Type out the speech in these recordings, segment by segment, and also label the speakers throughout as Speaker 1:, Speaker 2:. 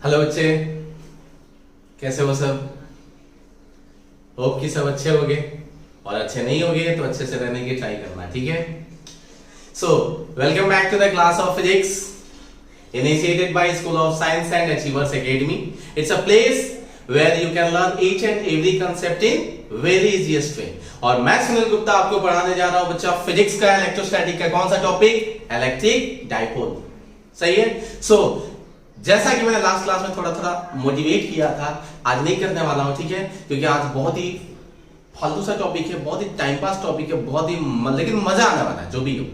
Speaker 1: Hello बच्चे, कैसे हो सब? होप कि सब अच्छे होंगे, और अच्छे नहीं होंगे तो अच्छे से रहने की ट्राई करना, ठीक है? So welcome back to the class of physics initiated by School of Science and Achievers Academy. It's a place where you can learn each and every concept in very easiest way. और मैं सुनील गुप्ता आपको पढ़ाने जा रहा हूं बच्चा physics का electrostatic का कौन सा टॉपिक? Electric dipole. सही है? सो जैसा कि मैंने लास्ट क्लास में थोड़ा थोड़ा मोटिवेट किया था, आज नहीं करने वाला हूं, ठीक है? क्योंकि आज बहुत ही फालतू सा टॉपिक है, बहुत ही टाइम पास टॉपिक है, बहुत ही लेकिन मजा आने वाला है जो भी हो।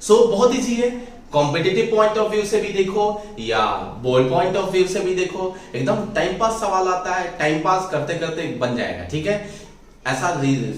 Speaker 1: सो बहुत ही चीज है, कॉम्पिटिटिव पॉइंट ऑफ व्यू से भी देखो या बोर्ड पॉइंट ऑफ व्यू से भी देखो, एकदम टाइम पास सवाल आता है, टाइम पास करते करते बन जाएगा, ठीक है? ऐसा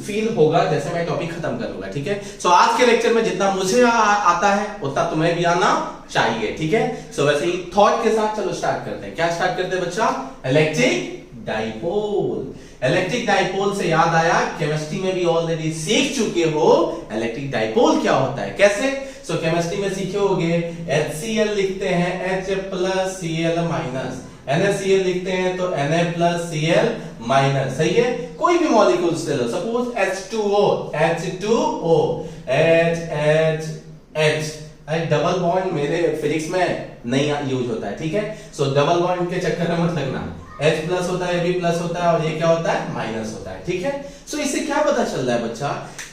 Speaker 1: फील होगा जैसे मैं टॉपिक खत्म करूंगा, ठीक है? सो आज के लेक्चर में जितना मुझे आता है उतना तुम्हें भी आना चाहिए, ठीक है? सो वैसे ही थॉट के साथ चलो स्टार्ट करते हैं। क्या स्टार्ट करते हैं बच्चा? Electric dipole. इलेक्ट्रिक डाइपोल से याद आया, केमिस्ट्री में भी ऑलरेडी सीख चुके हो इलेक्ट्रिक डाइपोल क्या होता है, कैसे? सो केमिस्ट्री में सीखे होगे, HCl लिखते हैं H plus Cl minus, NaCl लिखते हैं तो Na प्लस Cl माइनस। सही है? कोई भी मॉलिक्यूल ले लो, suppose H2O H double bond मेरे फिजिक्स में नहीं यूज होता है, ठीक है? सो डबल बॉन्ड के चक्कर में मत लगना, H प्लस होता है, Ab प्लस होता है, और ये क्या होता है? माइनस होता है, ठीक है? सो इससे क्या पता चल रहा है बच्चा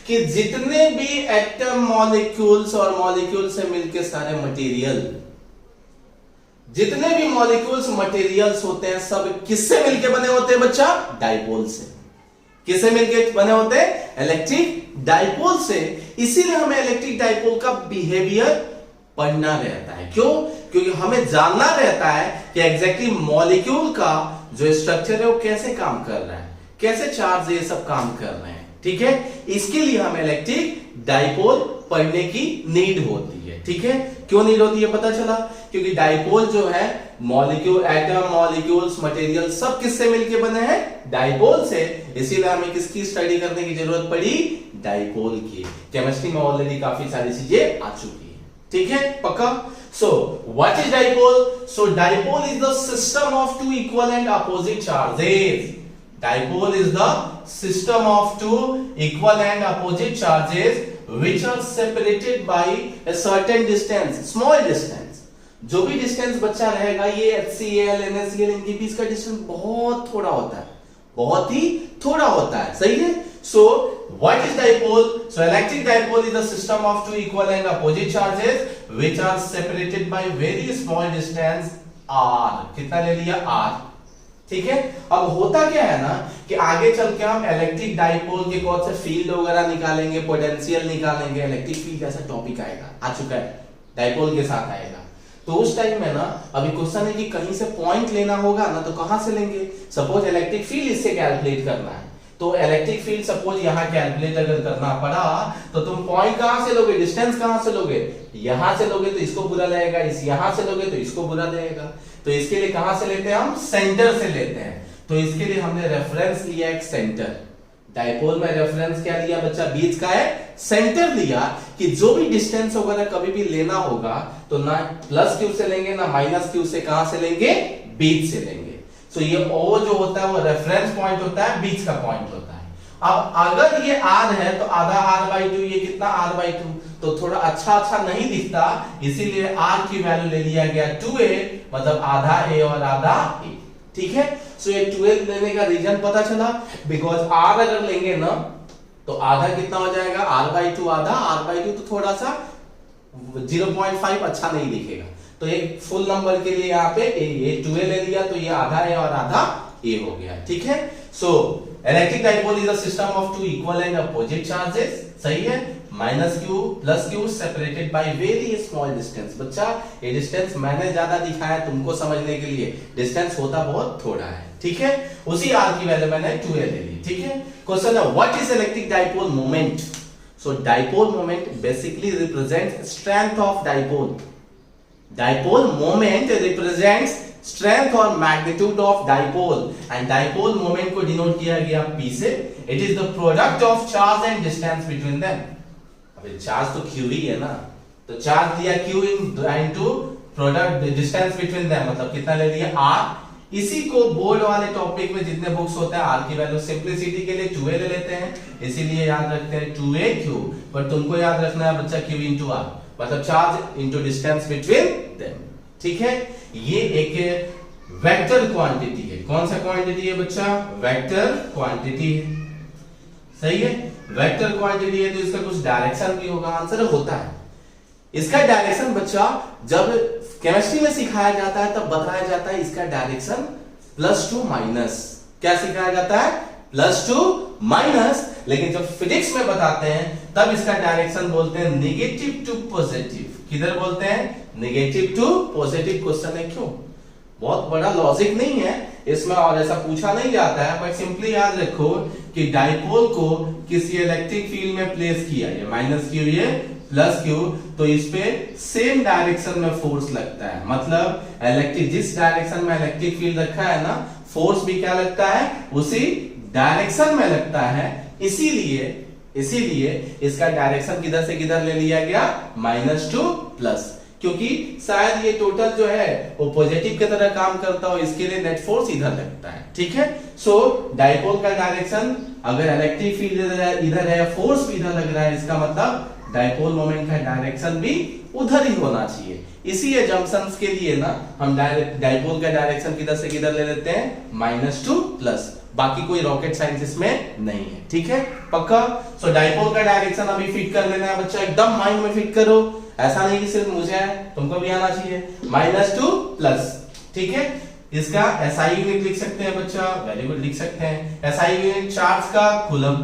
Speaker 1: कि जितने भी एटम मॉलिक्यूल्स और मॉलिक्यूल से मिलके सारे मटेरियल, जितने भी मॉलिक्यूल्स मटेरियल्स होते हैं सब किससे मिलके बने होते हैं बच्चा? डाइपोल से। किससे मिलके बने होते हैं? इलेक्ट्रिक डाइपोल से। इसीलिए हमें इलेक्ट्रिक डाइपोल का बिहेवियर पढ़ना रहता है। क्यों? क्योंकि हमें जानना रहता है कि एग्जैक्टली मॉलिक्यूल का जो स्ट्रक्चर है वो कैसे काम कर रहा है, कैसे चार्ज ये सब काम कर रहे हैं, ठीक है? इसके लिए हमें इलेक्ट्रिक डाइपोल पढ़ने की नीड होती है, ठीक है? क्यों नीड होती है पता चला? क्योंकि डाइपोल जो है मॉलिक्यूल, एटम, मॉलिक्यूल्स, मटेरियल सब किससे मिलके बने हैं? डाइपोल से। इसीलिए हमें किसकी स्टडी करने की जरूरत पड़ी? डाइपोल की। केमिस्ट्री में ऑलरेडी काफी सारी चीजें आ चुकी है, ठीक है? पक्का? So what is dipole? So dipole is the system of two equal and opposite charges. Dipole is the system of two equal and opposite charges which are separated by a certain distance, small distance. जो भी distance बच्चा रहेगा, ये HCl, NaCl, इनके बीच का distance बहुत थोड़ा होता है, बहुत ही थोड़ा होता है। सही है? So what is dipole? So electric dipole is the system of two equal and opposite charges which are separated by very small distance r. कितना ले लिया? r, ठीक है? अब होता क्या है ना कि आगे चल के हम इलेक्ट्रिक डाइपोल के कौन से फील्ड वगैरह निकालेंगे, पोटेंशियल निकालेंगे, इलेक्ट्रिक फील्ड जैसा टॉपिक आएगा, आ चुका है, डाइपोल के साथ आएगा। तो उस टाइम में ना अभी क्वेश्चन है कि कहीं से पॉइंट लेना होगा ना, तो कहां से लेंगे? सपोज इलेक्ट्रिक फील्ड इससे कैलकुलेट करना है, तो इलेक्ट्रिक फील्ड सपोज यहां कैलकुलेट अगर करना पड़ा तो तुम पॉइंट कहां से लोगे, डिस्टेंस कहां से लोगे? यहां से लोगे तो इसको बुरा लगेगा, इस यहां से लोगे तो इसको बुरा लगेगा। तो इसके लिए कहां से लेते हैं हम? सेंटर से लेते हैं। तो इसके लिए हमने रेफरेंस लिया एक सेंटर। डाइपोल में रेफरेंस क्या लिया बच्चा? बीच का है सेंटर लिया, कि जो भी डिस्टेंस वगैरह कभी भी लेना होगा तो ना प्लस क्यू से लेंगे ना माइनस क्यू से, कहां से लेंगे? बीच से लेंगे। सो ये O जो होता है वो रेफरेंस पॉइंट होता है, बीच का पॉइंट होता है। अब अगर ये R है तो आधा R/2, ये कितना R/2, तो थोड़ा अच्छा नहीं दिखता, इसीलिए R की वैल्यू ले लिया गया 2a, मतलब आधा A और आधा A, ठीक है? सो ये 2a लेने का रीजन पता चला, बिकॉज R अगर लेंगे ना तो आधा कितना हो जाएगा? R/2 आधा, R/2 तो थोड़ा सा 0.5 अच्छा नहीं दिखेगा, तो एक फुल नंबर के लिए यहाँ पे ये 2a ले लिया, तो ये आधा A और आधा A हो गया, ठीक है? So electric dipole is a system of two equal and opposite charges. सही है? Minus Q plus Q separated by very small distance. बच्चा ये डिस्टेंस मैंने ज्यादा दिखाया तुमको समझने के लिए, डिस्टेंस होता बहुत थोड़ा है, ठीक है? उसी r की वैल्यू मैंने 2a ले ली, ठीक है? क्वेश्चन है what is electric dipole moment? So dipole moment basically represents strength of dipole. Dipole moment represents strength or magnitude of dipole, and dipole moment को डिनोट किया गया P से। It is the product of charge and distance between them। अबे charge तो Q ही है ना, तो चार्ज दिया Q into product distance between them मतलब कितना ले लिया r। इसी को बोर्ड वाले टॉपिक में जितने बुक्स होते हैं r की वैल्यू सिंपलिसिटी के लिए 2a ले लेते हैं, इसीलिए याद रखते हैं 2aq। पर तुमको याद रखना है बच्चा q into r मतलब charge into distance between them. ठीक है, ये एक वेक्टर क्वांटिटी है। कौन सा क्वांटिटी है बच्चा? वेक्टर क्वांटिटी है। सही है, वेक्टर क्वांटिटी है तो इसका कुछ डायरेक्शन भी होगा, आंसर होता है। इसका डायरेक्शन बच्चा जब केमिस्ट्री में सिखाया जाता है तब बताया जाता है इसका डायरेक्शन प्लस टू माइनस। क्या सिखाया जाता है? Plus two minus. लेकिन जब फिजिक्स में बताते हैं तब इसका डायरेक्शन बोलते हैं नेगेटिव टू पॉजिटिव। किधर बोलते हैं? Negative to positive. क्वेश्चन है क्यों? बहुत बड़ा लॉजिक नहीं है इसमें और ऐसा पूछा नहीं जाता है, बट सिंपली याद रखो कि डाइपोल को किसी इलेक्ट्रिक फील्ड में प्लेस किया, ये माइनस क्यू ये प्लस क्यू, तो इस पे सेम डायरेक्शन में फोर्स लगता है। मतलब इलेक्ट्रिक जिस डायरेक्शन में इलेक्ट्रिक फील्ड रखा है ना, फोर्स भी क्या लगता है? उसी डायरेक्शन में लगता है। इसीलिए इसका डायरेक्शन किधर से किधर ले लिया गया? माइनस टू प्लस, क्योंकि शायद ये टोटल जो है वो पॉजिटिव की तरह काम करता हो, इसके लिए नेट फोर्स इधर लगता है। ठीक है, सो डाइपोल का डायरेक्शन अगर इलेक्ट्रिक फील्ड इधर है, फोर्स भी इधर लग रहा है, इसका मतलब डाइपोल मोमेंट का डायरेक्शन भी उधर ही होना चाहिए। इसीलिए जंक्शंस के लिए ना हम डाइपोल का डायरेक्शन किधर से किधर ले लेते हैं? Minus two plus. बाकी कोई रॉकेट साइंस इसमें नहीं है। ठीक है, पक्का? सो डाइपोल का डायरेक्शन अभी फिट कर लेना है बच्चा, एकदम माइंड में फिट करो। ऐसा नहीं कि सिर्फ मुझे है, तुमको भी आना चाहिए। Minus two plus. ठीक है, इसका एसआई यूनिट लिख सकते हैं बच्चा, वेरी गुड, लिख सकते हैं। एसआई यूनिट चार्ज का कूलम,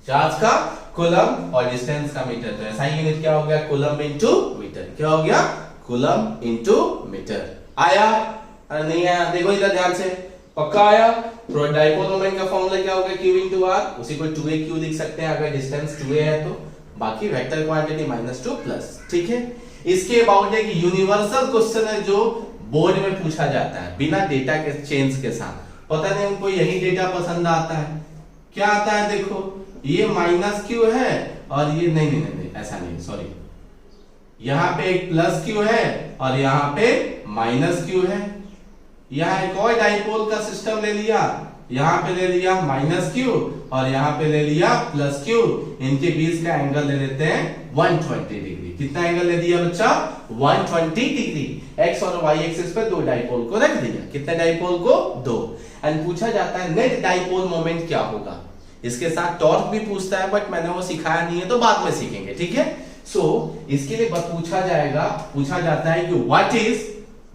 Speaker 1: चार्ज का कूलम और डिस्टेंस का मीटर। तो एसआई यूनिट क्या हो गया? Coulomb into metre. क्या हो गया? Coulomb into metre. आया? अरे नहीं आया? देखो इधर ध्यान से, पक्का आया? तो डाइपोल मोमेंट का फॉर्मूला क्या होगा? Q into R, उसी को 2aq लिख सकते हैं अगर डिस्टेंस 2a है तो। बाकी vector quantity minus two plus. ठीक है, इसके अबाउट एक यूनिवर्सल क्वेश्चन है जो बोर्ड में पूछा जाता है बिना डेटा के चेंज के साथ। पता नहीं उनको यही डेटा पसंद आता है। क्या आता है? देखो ये माइनस क्यू है और ये नहीं, ऐसा नहीं, सॉरी, यहाँ पे एक प्लस क्यू है और यहाँ पे माइनस क्यू है। यहाँ एक और डाइपोल का सिस्टम ले लिया, यहाँ पे ले लिया माइनस क्यू और यहाँ पे ले लिया प्लस क्यू। इनके बीच का एंगल ले लेते हैं 120 डिग्री। कितना एंगल ले दिया बच्चा? 120 डिग्री। एक्स और वाई एक्सिस पे दो डाइपोल को रख दिया। कितने डाइपोल को? दो। एंड पूछा जाता है नेट डाइपोल मोमेंट क्या होगा। इसके साथ टॉर्क भी पूछता है, बट मैंने वो सिखाया नहीं है तो बाद में सीखेंगे। ठीक है, सो इसके लिए पूछा जाता है कि what is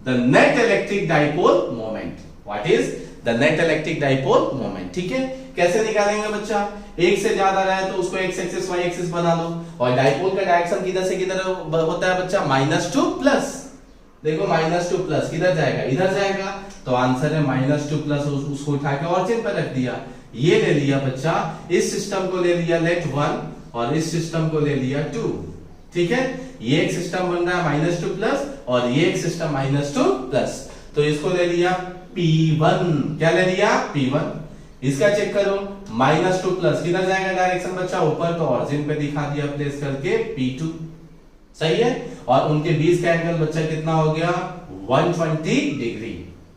Speaker 1: the net electric dipole moment. What is the net electric dipole moment. ठीक है, कैसे निकालेंगे बच्चा? एक से ज्यादा रहे तो उसको एक्स एक्सिस वाई एक्सिस बना लो, और डाइपोल का डायरेक्शन किधर से किधर होता है बच्चा? Minus two plus. देखो माइनस टू प्लस किधर जाएगा? इधर जाएगा। तो आंसर है माइनस टू प्लस। उसको उठा के ऑरिजिन पर रख दिया। ये ले लिया बच्चा, इस सिस्टम को ले लिया लेट 1 और इस सिस्टम को ले लिया 2। ठीक है, ये एक सिस्टम बन रहा है माइनस टू प्लस और ये एक सिस्टम माइनस टू प्लस। तो इसको ले लिया P1। क्या ले लिया? P1। इसका चेक करो, माइनस टू प्लस किधर जाएगा डायरेक्शन बच्चा? ऊपर। तो ऑरिजिन पे दिखा दिया प्लेस करके P2। सही है, और उनके बीच का एंगल बच्चा कितना हो गया? 120 डिग्री।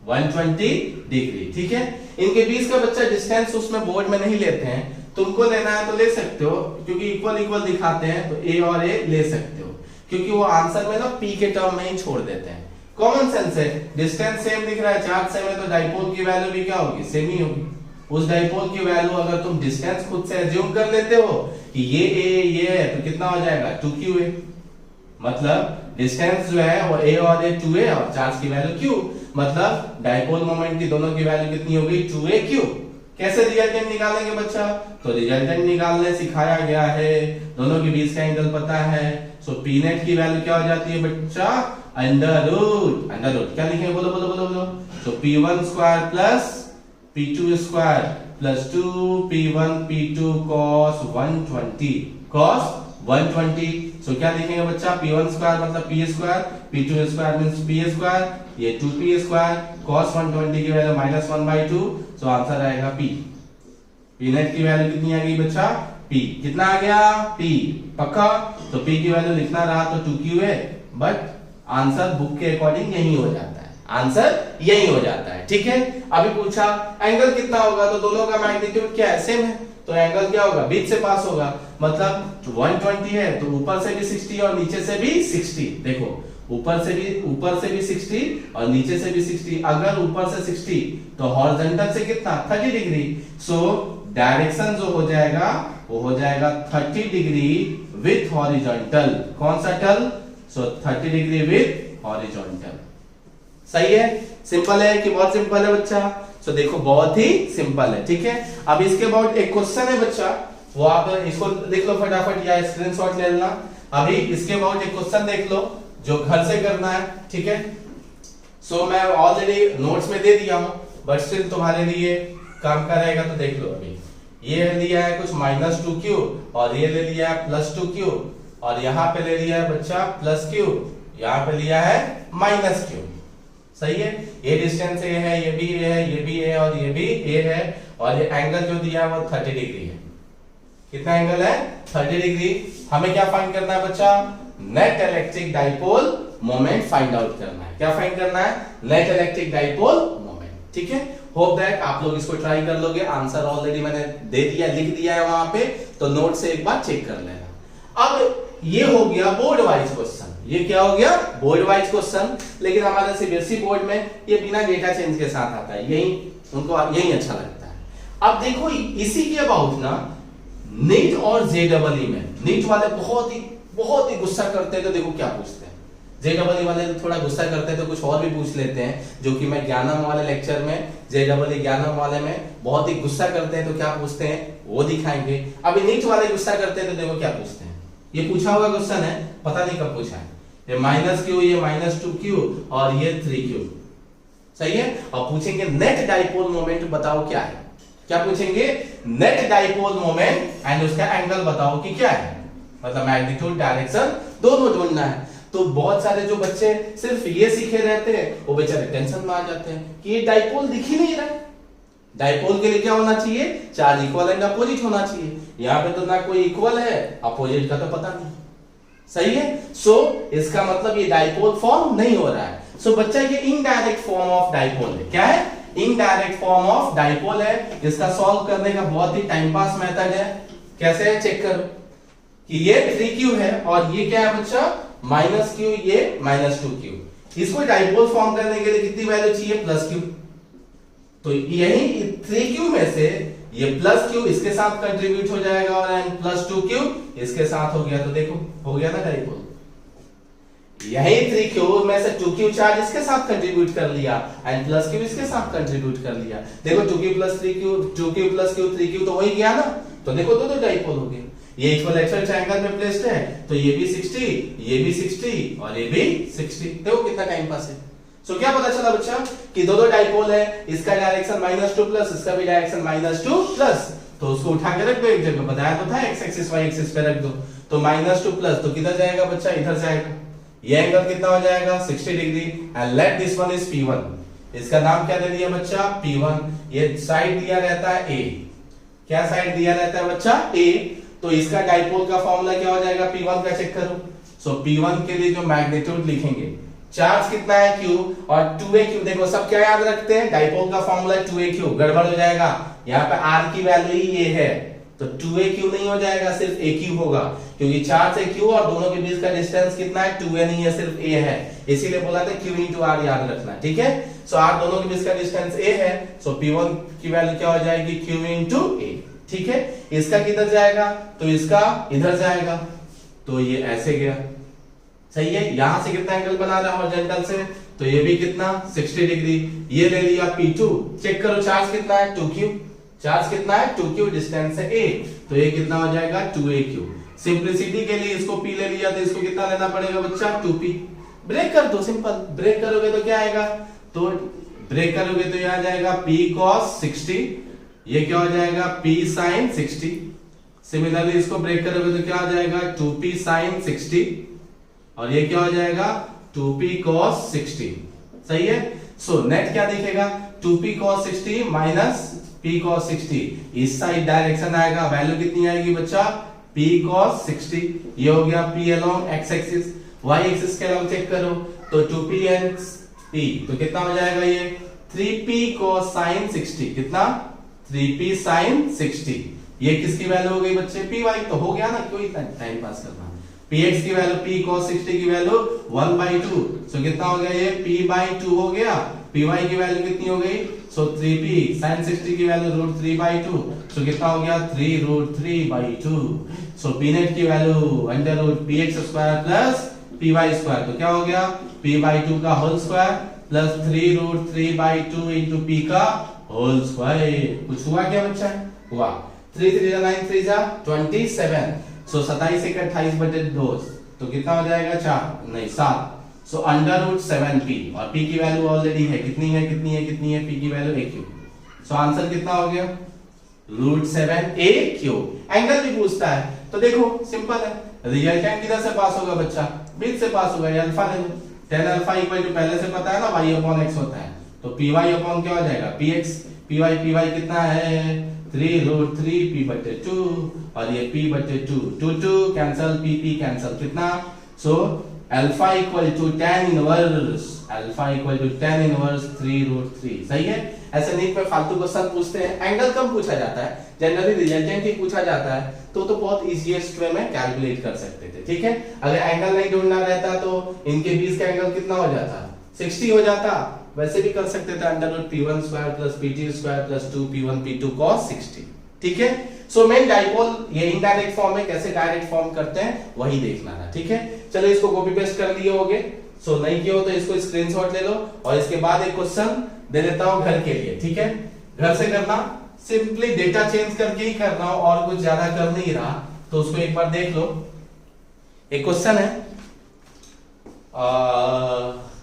Speaker 1: 120 डिग्री। ठीक है, इनके बीच का बच्चा डिस्टेंस उसमें बोर्ड में नहीं लेते हैं, तुमको लेना है तो ले सकते हो, क्योंकि इक्वल इक्वल दिखाते हैं तो A और A ले सकते हो, क्योंकि वो आंसर में ना P के टर्म में ही छोड़ देते हैं। कॉमन सेंस है, डिस्टेंस सेम दिख रहा है, चार्ज सेम है, तो डाइपोल की वैल्यू भी क्या होगी? सेम ही होगी। उस डाइपोल की वैल्यू अगर तुम डिस्टेंस खुद से एज्यूम कर लेते हो कि ये A ये है, तो कितना हो जाएगा? 2QA। मतलब डिस्टेंस जो है वो A और A 2A और चार्ज की वैल्यू Q, मतलब डाइपोल मोमेंट की दोनों की वैल्यू कितनी होगी? 2AQ। कैसे रिजल्टेंट निकालेंगे बच्चा? तो रिजल्टेंट निकालने सिखाया गया है, दोनों के बीच का एंगल पता है। सो P नेट की वैल्यू क्या हो जाती है बच्चा? Under root. क्या लिखेंगे? बोलो बोलो बोलो बोलो। तो P1 square plus P2 square plus 2P1 P2 cos 120। So क्या लिखेंगे बच्चा? P1 स्क्वायर मतलब P square, P2 square means P square, ये 2P स्क्वायर, cos 120 की वैल्यू -1/2। सो आंसर आएगा P। P नेट की वैल्यू कितनी आ गई बच्चा? P। कितना आ गया? P। पक्का? तो P की वैल्यू लिखना रहा तो 2Q है, बट आंसर बुक के अकॉर्डिंग यही हो जाता है, आंसर यही हो जाता है। ठीक है, अभी पूछा एंगल कितना होगा, तो दोनों का मैग्नीट्यूड क्या है, सेम है, तो एंगल क्या होगा, बीच से पास होगा, मतलब 120 है तो ऊपर से भी 60 और नीचे से भी 60। देखो ऊपर से भी 60 और नीचे से भी 60। अगर ऊपर से 60 तो हॉरिजॉन्टल से कितना 30 डिग्री। सो डायरेक्शन जो हो जाएगा वो हो जाएगा 30 डिग्री विथ हॉरिजॉन्टल। कौन सा टल, सो 30 डिग्री विथ हॉरिजॉन्टल। सही है, सिंपल है कि बहुत सिंपल है बच्चा। सो देखो बहुत ही सिंपल है। ठीक है, अब इसके बाद एक क्वेश्चन है बच्चा, वो आप इसको देख लो फटाफट या स्क्रीनशॉट ले लेना। अभी इसके बाद एक क्वेश्चन देख लो जो घर से करना है। ठीक है, सो मैं ऑलरेडी नोट्स में दे दिया हूं, बट स्टिल तुम्हारे लिए काम का रहेगा, तो देख लो। अभी ये लिया है कुछ -2q और ये ले लिया है +2q और यहाँ पे ले लिया है बच्चा +q, यहाँ पे लिया है -q। सही है, ये डिस्टेंस ए है, ये भी ए है, ये भी ए और ये भी ए है, और ये एंगल जो दिया है वो 30 डिग्री है। कितना एंगल है, 30 डिग्री। हमें क्या फाइंड करना है बच्चा, net electric dipole moment find out करना है। क्या फाइंड करना है, नेट इलेक्ट्रिक डाइपोल मोमेंट। ठीक है, होप दैट आप लोग इसको ट्राई कर लोगे। आंसर ऑलरेडी मैंने दे दिया, लिख दिया है वहां पे, तो नोट से एक बार चेक कर लेना। अब ये हो गया बोर्ड वाइज क्वेश्चन। ये क्या हो गया, बोर्ड वाइज क्वेश्चन। लेकिन हमारे सीबीएसई बोर्ड में ये बिना डेटा चेंज के साथ आता है, यही उनको यही अच्छा लगता है। अब देखो इसी के अबाउट ना नीट और जेडबलई में, नीट वाले बहुत ही गुस्सा करते हैं, तो देखो क्या पूछते हैं। जेडबलई वाले थोड़ा गुस्सा करते हैं तो कुछ और भी पूछ लेते हैं, जो कि मैं ज्ञानम वाले लेक्चर में, जेडबलई ज्ञानम वाले में बहुत ही गुस्सा करते हैं, तो क्या पूछते हैं वो दिखाएंगे। अभी नीट वाले गुस्सा करते हैं तो देखो क्या पूछते हैं। ये पूछा हुआ क्वेश्चन है, पता नहीं कब पूछा है। ये -q, ये -2q और ये 3q। सही है, और पूछेंगे नेट डाइपोल मोमेंट बताओ क्या है। क्या पूछेंगे, नेट डाइपोल मोमेंट एंड उसका एंगल बताओ कि क्या है, मतलब मैग्नीट्यूड डायरेक्शन दोनों ढूंढना है। तो बहुत सारे जो बच्चे सिर्फ ये सीखे रहते हैं वो बेचारे टेंशन में आ जाते हैं कि ये डाइपोल दिख ही नहीं रहा है। डाइपोल के लिए क्या होना चाहिए, चार्ज इक्वल एंड अपोजिट होना चाहिए। यहाँ पे तो ना कोई इक्वल है, अपोजिट का तो पता नहीं। सही है, सो इसका मतलब ये डाइपोल फॉर्म नहीं हो रहा है। सो बच्चा ये इनडायरेक्ट फॉर्म ऑफ डाइपोल है। क्या है, इनडायरेक्ट फॉर्म ऑफ डाइपोल है। इसका सॉल्व करने का बहुत ही टाइम पास मेथड है। कैसे है, चेक करो कि ये 3q है और ये क्या है बच्चा -q, ये -2q। इसको डाइपोल फॉर्म करने के लिए कितनी वैल्यू चाहिए, +q। तो यही 3q में से ये +q इसके साथ कंट्रीब्यूट हो जाएगा और +2q इसके साथ हो गया, तो देखो हो गया ना डाइपोल। यही 3q में से 2q चार्ज इसके साथ कंट्रीब्यूट कर लिया एंड +q इसके साथ कंट्रीब्यूट कर लिया। देखो 2q + 3q, 2q + q 3q तो वही गया ना, तो देखो दो डाइपोल हो गए। ये इक्विलैटरल ट्रायंगल में प्लेस्ड है, तो ये भी 60, ये भी 60 और ये भी 60। देखो कितना टाइम पास है। सो क्या पता चला बच्चा कि दो डाइपोल है, इसका डायरेक्शन -2+, इसका भी डायरेक्शन -2+, तो उसको उठा के रख दो एक जगह, बताया तो था x एक्सिस y एक्सिस पे रख दो। तो -2+ तो किधर जाएगा बच्चा, इधर जाएगा। ये एंगल कितना हो जाएगा, 60 degree. And let this one is P1। इसका नाम क्या दे दिया बच्चा, P1। ये साइड दिया रहता है A। क्या साइड दिया रहता है बच्चा, A। तो इसका डाइपोल का फॉर्मूला क्या हो जाएगा, P1 का चेक करो। सो P1 के लिए जो मैग्नीट्यूड लिखेंगे, चार्ज कितना है q और 2aq। देखो सब क्या याद रखते हैं, डाइपोल का फॉर्मूला 2aq, गड़बड़ हो जाएगा। यहाँ पे r की वैल्यू ही ये है, तो 2aq नहीं हो जाएगा, सिर्फ aq होगा, क्योंकि चार्ज है q और दोनों के बीच का डिस्टेंस कितना है, 2a नहीं है, सिर्फ a है। इसीलिए बोला था q * r याद रखना, ठीक है। सो r दोनों के बीच का डिस्टेंस a है, सो P1 की वैल्यू क्या हो जाएगी, q * a। ठीक है, इसका किधर जाएगा, तो इसका इधर जाएगा, तो ये ऐसे गया। सही है, यहां से कितना एंगल बना रहा है हॉरिजॉन्टल से, तो ये भी कितना 60 डिग्री। ये ले लिया P2, चेक करो चार्ज कितना है 2q, चार्ज कितना है 2q, डिस्टेंस है a, तो ये कितना हो जाएगा 2aq। सिंपलिसिटी के लिए इसको p ले लिया, तो इसको कितना लेना पड़ेगा बच्चा 2p। ब्रेक कर दो, सिंपल ब्रेक करोगे तो क्या आएगा, तो ब्रेक करोगे तो यहां जाएगा p cos 60, ये क्या हो जाएगा p sin 60। सिमिलरली इसको ब्रेक करोगे तो क्या हो जाएगा 2p sin 60 और ये क्या हो जाएगा 2p cos 60। सही है, सो नेट क्या दिखेगा 2p cos 60 minus p cos 60। इस साइड डायरेक्शन आएगा, वैल्यू कितनी आएगी बच्चा p cos 60। ये हो गया p along x axis. y axis के along चेक करो, तो 2p and p, तो कितना हो जाएगा ये 3p cos sin 60, कितना 3p sin 60। ये किसकी वैल्यू हो गई बच्चे, py, तो हो गया ना, क्यों इतना टाइम पास करना। px की वैल्यू p cos 60 की वैल्यू 1/2, सो कितना हो गया ये p/2 हो गया। py की वैल्यू कितनी हो गई, सो 3p sin 60 की वैल्यू √3/2, सो कितना हो गया 3√3/2। सो p नेट की वैल्यू √px² प्लस py², तो क्या हो गया p/2 का whole square plus 3√3/2 into p का होल स्क्वायर। कुछ हुआ क्या बच्चा, हुआ। 3 3 9 3 27, सो 27 एक 28/2, तो कितना हो जाएगा 4 नहीं 7, सो √7p, और p की वैल्यू ऑलरेडी है, कितनी है p की वैल्यू aq, सो आंसर कितना हो गया √7aq। एंगल भी पूछता है, तो देखो सिंपल है, रिजल्टेंट किधर से पास होगा बच्चा, बीच से पास होगा, ये अल्फा ले लो। tan अल्फा इक्वल टू पहले से पता है ना y/x होता है, तो py अपॉन क्या हो जाएगा px, py कितना है 3√3p/2, और ये p/2 2 कैंसिल, p कैंसिल, कितना, so alpha equal to tan inverse 3√3, सही है। ऐसे नीट में फालतू क्वेश्चन पूछते हैं, एंगल कम पूछा जाता है, जनरली रिजल्टेंट ही पूछा जाता है, तो बहुत इजीएस्ट वे में कैलकुलेट कर सकते थे, ठीक है। अगर एंगल नहीं ढूंढना रहता तो इनके बीच का एंगल कितना हो जाता, 60 हो जाता। वैसे भी कर सकते थे √p1² plus p2² plus 2p1 p2 cos 60, ठीक है। सो मेन डाइपोल ये इनडायरेक्ट फॉर्म है, कैसे डायरेक्ट फॉर्म करते हैं वही देखना था, ठीक है। चलो इसको कॉपी पेस्ट कर लिए होगे, सो नहीं किया हो तो इसको स्क्रीनशॉट ले लो, और इसके बाद एक क्वेश्चन दे देता हूं घर के लिए, ठीक है। घर से करना, सिंपली डेटा चेंज करके ही करना हो, और कुछ ज्यादा कर नहीं रहा, तो उसको एक बार देख लो। एक क्वेश्चन है,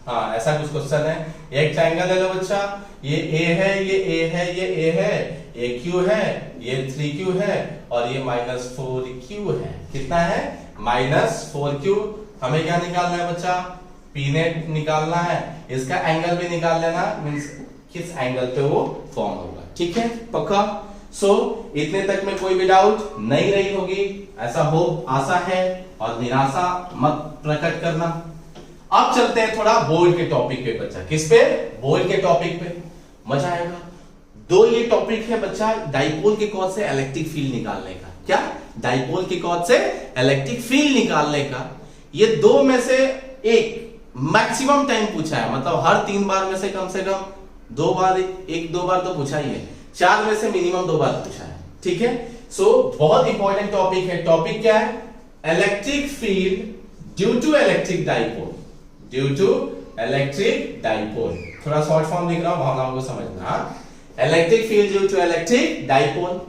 Speaker 1: हाँ ऐसा कुछ क्वेश्चन है, एक ट्रायंगल ले लो बच्चा, ये a है, ये a है, ये a है, ये q है, ये 3q है, और ये -4q है। कितना है -4q। हमें क्या निकालना है बच्चा, p नेट निकालना है, इसका एंगल भी निकाल लेना, मींस किस एंगल पे वो फॉर्म होगा, ठीक है, पक्का। सो इतने तक में कोई भी डाउट नहीं रही होगी, ऐसा हो आशा है, और निराशा मत प्रकट करना। अब चलते हैं थोड़ा बोर्ड के टॉपिक पे बच्चा, किस पे, बोर्ड के टॉपिक पे, मजा आएगा। दो ये टॉपिक है बच्चा, डाइपोल के कॉज से इलेक्ट्रिक फील्ड निकालने का, क्या, डाइपोल के कॉज से इलेक्ट्रिक फील्ड निकालने का। ये दो में से एक मैक्सिमम टाइम पूछा है, मतलब हर 3 बार में से कम 2 बार, 1-2 बार तो पूछा ही है, 4 में से मिनिमम 2 बार पूछा है, ठीक है। सो बहुत इंपॉर्टेंट टॉपिक है। टॉपिक क्या है, electric field due to electric dipole, due to electric dipole. थोड़ा शॉर्ट फॉर्म लिख रहा हूं, भावनाओं को समझना। Electric field due to electric dipole,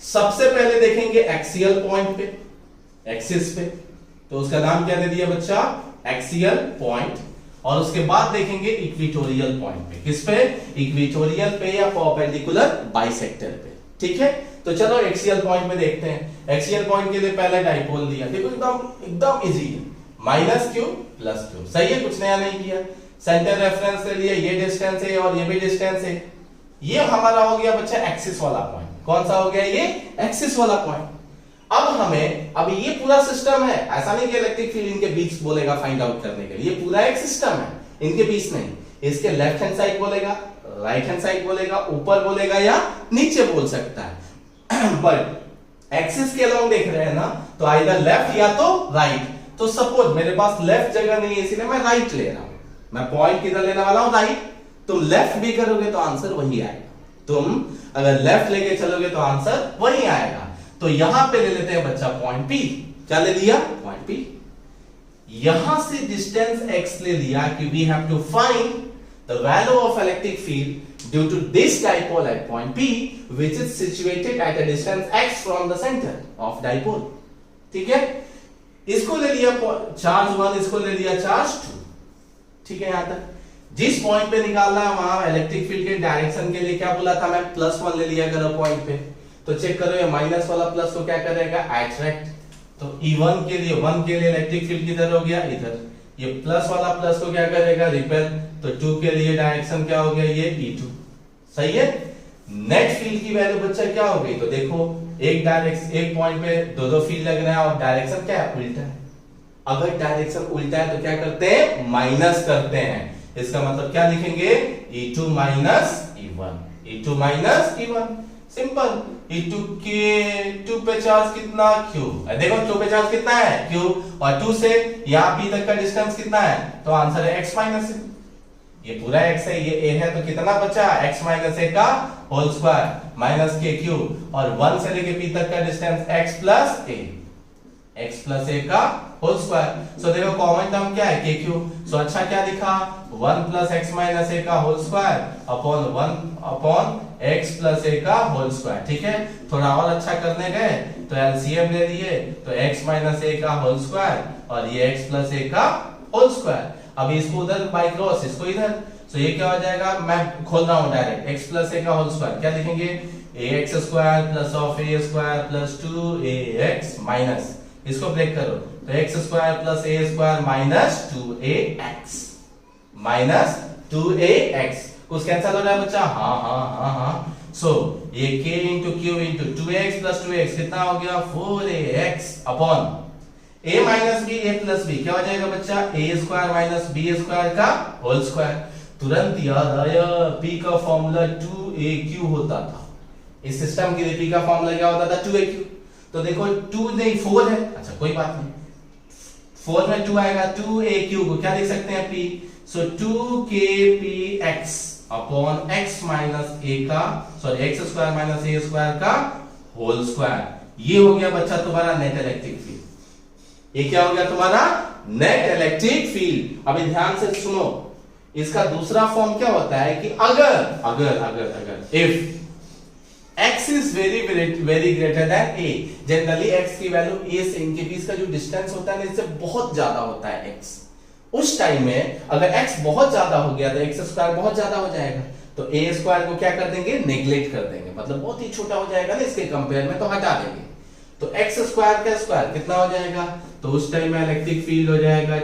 Speaker 1: सबसे पहले देखेंगे एक्सियल पॉइंट पे, एक्सिस पे, तो उसका नाम क्या दे दिया बच्चा, एक्सियल पॉइंट। और उसके बाद देखेंगे इक्वेटोरियल पॉइंट पे, किस पे, इक्वेटोरियल पे या परपेंडिकुलर बाइसेक्टर पे, ठीक है। तो चलो एक्सियल पॉइंट में देखते हैं। एक्सियल पॉइंट के लिए पहले डाइपोल दिया, देखो एकदम इजी है, -q + q, सही है, कुछ नया नहीं किया। सेंटर रेफरेंस ले लिया, ये डिस्टेंस है और ये भी डिस्टेंस है। ये हमारा हो गया बच्चा एक्सिस वाला पॉइंट। कौन सा हो गया, ये एक्सिस वाला पॉइंट। अब हमें, अब ये पूरा सिस्टम है, ऐसा नहीं कि इलेक्ट्रिक फील्ड इनके बीच बोलेगा फाइंड आउट करने के लिए, ये पूरा एक सिस्टम है, इनके बीच नहीं। इसके लेफ्ट हैंड साइड बोलेगा, राइट हैंड साइड बोलेगा, ऊपर बोलेगा या नीचे बोल सकता है। बट एक्सिस के अलोंग देख रहे हैं ना, तो आइदर लेफ्ट या तो राइट। तो सपोज मेरे पास लेफ्ट जगह नहीं है, इसलिए मैं राइट ले रहा हूं। मैं पॉइंट किधर लेने वाला हूं, राइट। तुम लेफ्ट भी करोगे तो आंसर वही आएगा, तुम अगर लेफ्ट लेके चलोगे तो आंसर वही आएगा। तो यहां पे ले लेते हैं बच्चा पॉइंट P, क्या ले लिया, पॉइंट P। यहां से डिस्टेंस x ले लिया कि we have to find the value of electric field due to this dipole at point P which is situated at a distance x from the centre of dipole, ठीक है। इसको ले लिया चार्ज 1, इसको ले लिया चार्ज 2, ठीक है। यहां तक जिस पॉइंट पे निकालना है वहां इलेक्ट्रिक फील्ड के डायरेक्शन के लिए क्या बोला था मैं, +1 ले लिया करो पॉइंट पे। तो चेक करो ये माइनस वाला प्लस को क्या करेगा, अट्रैक्ट। तो E1 के लिए, 1 के लिए इलेक्ट्रिक फील्ड किधर हो गया, इधर। ये प्लस वाला प्लस को क्या करेगा, रिपेल। तो 2 के लिए डायरेक्शन क्या हो गया, ये E2, सही है। नेट फील्ड की वैल्यू बच्चा क्या हो गई, तो देखो एक पॉइंट पे दो फील्ड लग रहा है और डायरेक्शन क्या है, उल्टा है। अगर डायरेक्शन उल्टा है तो क्या करते हैं, माइनस करते हैं। इसका मतलब क्या लिखेंगे, E2 minus E1, E2 minus E1, simple. E2 के 2 पे चार्ज कितना, Q, देखो 2 पे चार्ज कितना है, Q, और 2 से यहाँ P तक का डिस्टेंस कितना है, तो आंसर है x माइनस ए। ये पूरा x है, ये a है, तो कितना बचा, x माइनस ए का होल स्क्वायर माइनस के Q, और 1 से लेके P तक का डिस्टेंस x प्लस ए का होल स्क्वायर। सो देखो कॉमन टर्म क्या है, KQ। सो अच्छा क्या लिखा, 1 प्लस एक्स माइनस ए का whole square upon 1 upon x plus a का होल स्क्वायर। ठीक है, थोड़ा और अच्छा करने गए तो एलसीएम ले लिए, तो x माइनस ए का होल स्क्वायर और ये x प्लस ए का होल स्क्वायर। अब इसको उधर बाय क्रॉस, इसको इधर, तो ये क्या हो जाएगा, मैं खोल रहा हूं डायरेक्ट, x प्लस ए का होल स्क्वायर क्या लिखेंगे, ax square plus of a square plus 2ax minus, इसको ब्रेक करो तो x square plus a square minus 2ax, कुछ कैंसिल हो रहा है बच्चा, हाँ। सो ये k into Q into 2x plus 2x कितना हो गया, 4ax upon a minus b a plus b, क्या हो जाएगा बच्चा, a square minus b square का होल स्क्वायर। तुरंत याद आया, p का फॉर्मूला 2aq होता था, इस सिस्टम के लिए p का फॉर्मूला क्या होता था, 2aq। तो देखो 2 नहीं 4 है, अच्छा कोई बात नहीं, 4 में 2 आएगा, 2aq को क्या लिख सकते हैं, p, so 2kpx upon x minus a का, sorry x square minus a square का होल स्क्वायर। ये हो गया बच्चा तुम्हारा नेट इलेक्ट्रिक फील्ड। ये क्या हो गया तुम्हारा नेट इलेक्ट्रिक फील्ड। अभी ध्यान से सुनो, इसका दूसरा फॉर्म क्या होता है कि अगर if x is very greater than a, generally x की वैल्यू a से इनके बीच का जो डिस्टेंस होता है ना, इससे बहुत ज्यादा होता है x। उस टाइम में अगर x बहुत ज्यादा हो गया तो x स्क्वायर बहुत ज्यादा हो जाएगा, तो a स्क्वायर को क्या कर देंगे, नेग्लेक्ट कर देंगे, मतलब बहुत ही छोटा हो जाएगा ना इसके कंपेयर में, तो हटा देंगे। तो x स्क्वायर का स्क्वायर कितना हो जाएगा, तो उस टाइम में इलेक्ट्रिक फील्ड हो जाएगा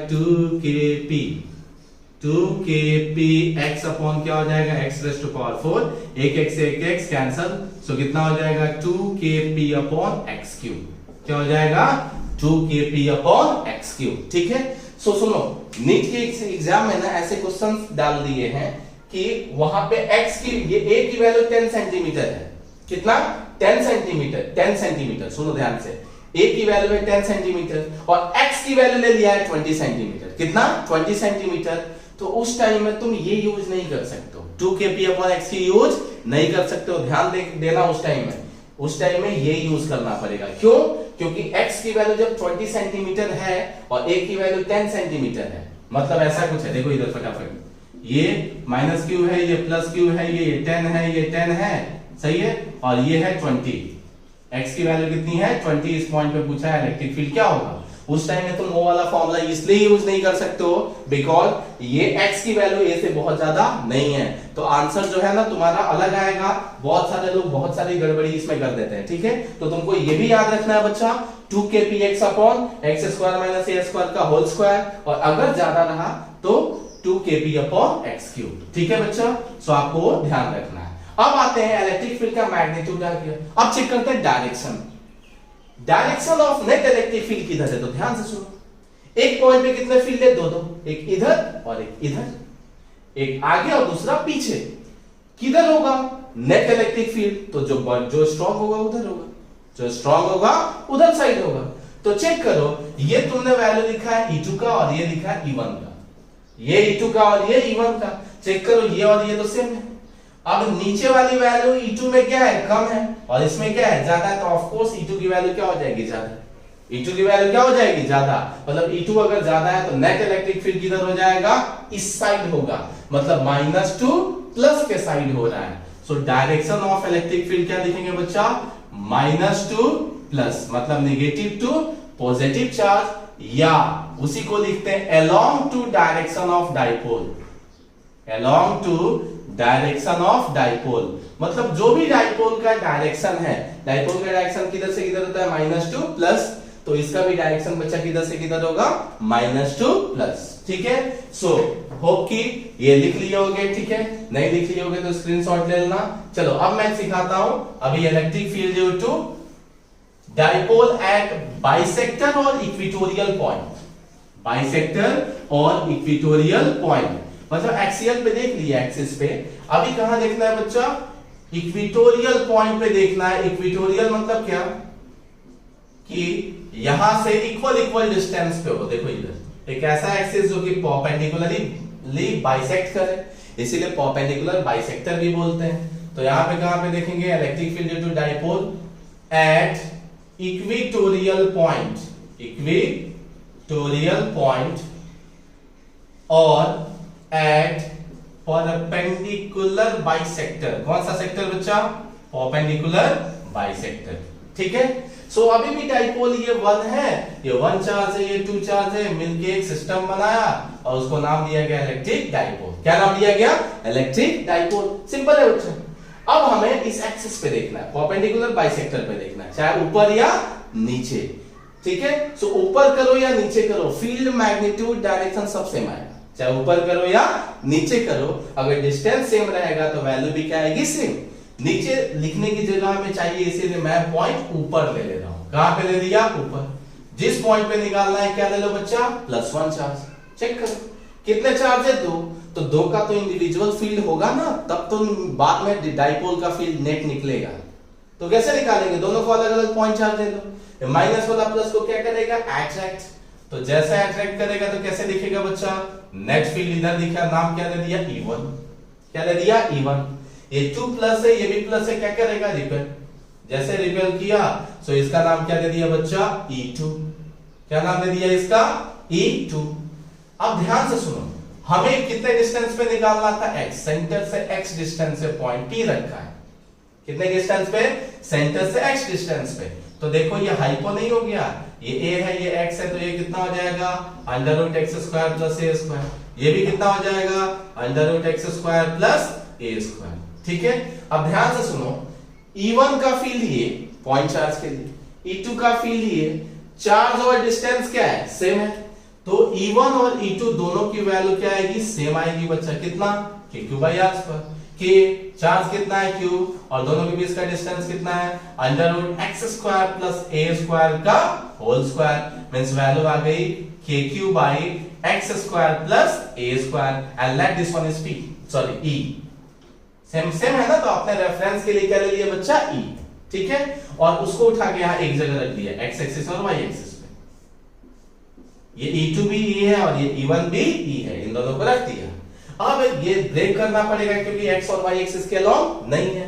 Speaker 1: 2kpx अपॉन क्या हो जाएगा, x रेज़ टू पावर 4, एक x से एक x कैंसल, सो कितना हो जाएगा 2kp अपॉन x क्यूब, क्या हो जाएगा 2kp अपॉन x क्यूब। ठीक है, सो सुनो, नीट के एग्जाम में ना ऐसे क्वेश्चन डाल दिए हैं कि वहां पे x की, ये a की वैल्यू 10 सेंटीमीटर है, कितना 10 सेंटीमीटर, सुनो ध्यान से, a की वैल्यू है 10 सेंटीमीटर और x की वैल्यू ले लिया है 20 सेंटीमीटर, कितना 20 सेंटीमीटर। तो उस टाइम में तुम ये यूज नहीं कर सकते हो, 2kp अपॉन x की यूज नहीं कर सकते हो, ध्यान देना उस टाइम में ये यूज करना पड़ेगा। क्यों, क्योंकि x की वैल्यू जब 20 सेंटीमीटर है और a की वैल्यू 10 सेंटीमीटर है, मतलब ऐसा कुछ है, देखो इधर फटाफट, ये माइनस क्यू है, ये प्लस क्यू है, ये 10 है, ये 10 है, सही है, और ये है 20, x की वैल्यू कितनी है 20, इस पॉइंट पे पूछा है इलेक्ट्रिक फील्ड क्या होगा। उस टाइम में तुम वो वाला फॉर्मूला इसलिए यूज नहीं कर सकते हो बिकॉज ये x की वैल्यू a से बहुत ज्यादा नहीं है, तो आंसर जो है ना तुम्हारा अलग आएगा। बहुत सारे लोग बहुत सारी गड़बड़ी इसमें कर देते हैं, ठीक है, तो तुमको ये भी याद रखना है बच्चा, 2kpx upon x square minus a square का होल स्क्वायर, और अगर ज्यादा रहा तो 2kp अपॉन x क्यूब। ठीक है बच्चा, सो आपको ध्यान रखना है। अब आते हैं इलेक्ट्रिक फील्ड का मैग्नीट्यूड आ गया, अब चेक करते हैं direction of net electric field किधर है, तो ध्यान से सुनो, एक पॉइंट पे कितने फील्ड है, दो, एक इधर और एक इधर, एक आगे और दूसरा पीछे, किधर होगा नेट इलेक्ट्रिक फील्ड, तो जो स्ट्रांग होगा उधर होगा, जो स्ट्रांग होगा उधर साइड होगा। तो चेक करो, ये तुमने वैल्यू लिखा है E2 का और ये लिखा है E1 का, ये E2 का और ये E1 का, चेक करो ये और ये तो सेम है। अब नीचे वाली वैल्यू E2 में क्या है, कम है, और इसमें क्या है, ज्यादा है, तो ऑफ कोर्स E2 की वैल्यू क्या हो जाएगी, ज्यादा। E2 की वैल्यू क्या हो जाएगी, ज्यादा, मतलब E2 अगर ज्यादा है तो नेट इलेक्ट्रिक फील्ड किधर हो जाएगा, इस साइड होगा, मतलब -2 प्लस के साइड हो रहा है। So direction of electric field क्या लिखेंगे बच्चा, -2 प्लस, मतलब नेगेटिव टू पॉजिटिव चार्ज, या उसी को लिखते हैं along to direction of dipole, along to direction of dipole, मतलब जो भी डाइपोल का डायरेक्शन है, डाइपोल का डायरेक्शन किधर से किधर होता है, -2 प्लस, तो इसका भी डायरेक्शन बच्चा किधर से किधर होगा, -2 प्लस। ठीक है, सो होप कि ये लिख लिए होगे, ठीक है, नहीं लिख लिए होगे तो स्क्रीनशॉट ले लेना। चलो अब मैं सिखाता हूं अभी electric field due to dipole at bisector और इक्वेटोरियल पॉइंट। बाइसेक्टर और इक्वेटोरियल पॉइंट। मतलब एक्सियल पे देख लिया, एक्सिस पे। अभी कहां देखना है बच्चा? इक्वेटोरियल पॉइंट पे देखना है। इक्वेटोरियल मतलब क्या कि यहां से इक्वल डिस्टेंस पे हो। देखो इधर एक ऐसा एक्सिस जो कि परपेंडिकुलरली बाइसेक्ट करे, इसीलिए परपेंडिकुलर बाइसेक्टर भी बोलते हैं। तो यहां पे कहां पे देखेंगे? Electric field due to dipole at equatorial point, equatorial point और एट परपेंडिकुलर बाइसेक्टर। कौन सा सेक्टर बच्चा? Perpendicular bisector. ठीक है। सो अभी भी डाइपोल ये 1 है, ये 1 चार्ज है, ये 2 चार्ज है, मिलके एक सिस्टम बनाया और उसको नाम दिया गया इलेक्ट्रिक डाइपोल। क्या नाम दिया गया? Electric dipole. सिंपल है बच्चा। अब हमें इस एक्सिस पे देखना है, परपेंडिकुलर बाइसेक्टर पे देखना है, चाहे ऊपर या नीचे। ठीक है। सो ऊपर करो या नीचे करो, फील्ड मैग्नीट्यूड डायरेक्शन सब सेम आएगा, चाहे ऊपर करो या नीचे करो। अगर डिस्टेंस सेम रहेगा तो वैल्यू भी क्या आएगी? सेम। नीचे लिखने की जगह में चाहिए, इसीलिए मैं पॉइंट ऊपर ले रहा हूं। कहां पे ले दिया? ऊपर। जिस पॉइंट पे निकालना है क्या ले लो बच्चा? +1 चार्ज। चेक करो कितने चार्ज है? 2। तो 2 का तो इंडिविजुअल फील्ड होगा ना, तब तो बाद में डाइपोल का फील्ड नेट निकलेगा। तो कैसे निकालेंगे? दोनों को अलग अलग पॉइंट चार्ज ले लो। माइनस वाला प्लस को क्या करेगा? अट्रैक्ट। तो जैसे अट्रैक्ट करेगा तो कैसे दिखेगा बच्चा? नेट फील्ड इधर दिखा, नाम क्या दे दिया? E1। क्या दे दिया? E1। ये 2 प्लस है, ये भी प्लस है, क्या करेगा? रिपेल। जैसे रिपेल किया सो इसका नाम क्या दे दिया बच्चा? E2। क्या नाम दे दिया इसका? E2। अब ध्यान से सुनो, हमें कितने डिस्टेंस पे निकालना था? x। सेंटर से x डिस्टेंस से पॉइंट P रखा है। कितने डिस्टेंस पे? सेंटर से x डिस्टेंस पे। तो देखो ये हाइपो नहीं हो गया, ये a है, ये x है, तो ये कितना हो जाएगा? √x² + a²। ये भी कितना हो जाएगा? √x² + a²। ठीक है। अब ध्यान से सुनो, E1 का फील्ड ये पॉइंट चार्ज के लिए, E2 का फील्ड ये, चार्ज और डिस्टेंस क्या है? सेम है। तो E1 और E2 दोनों की वैल्यू क्या आएगी? सेम आएगी बच्चा। कितना? kq/r²। के चार्ज कितना है? q, और दोनों के बीच का डिस्टेंस कितना है? √x² + a² का होल स्क्वायर। मींस वैल्यू आ गई kq/x² + a²। And let this one is p, sorry e। Same है ना, तो आपने रेफरेंस के लिए क्या ले लिया बच्चा? e। ठीक है। और उसको उठा के यहां एक जगह रख दिया, x एक्सिस और y एक्सिस पे। ये E2 भी E है और ये E1 भी E है, इन दोनों को रख दिया। अब ये ब्रेक करना पड़ेगा क्योंकि x और y एक्सिस के लॉन्ग नहीं है।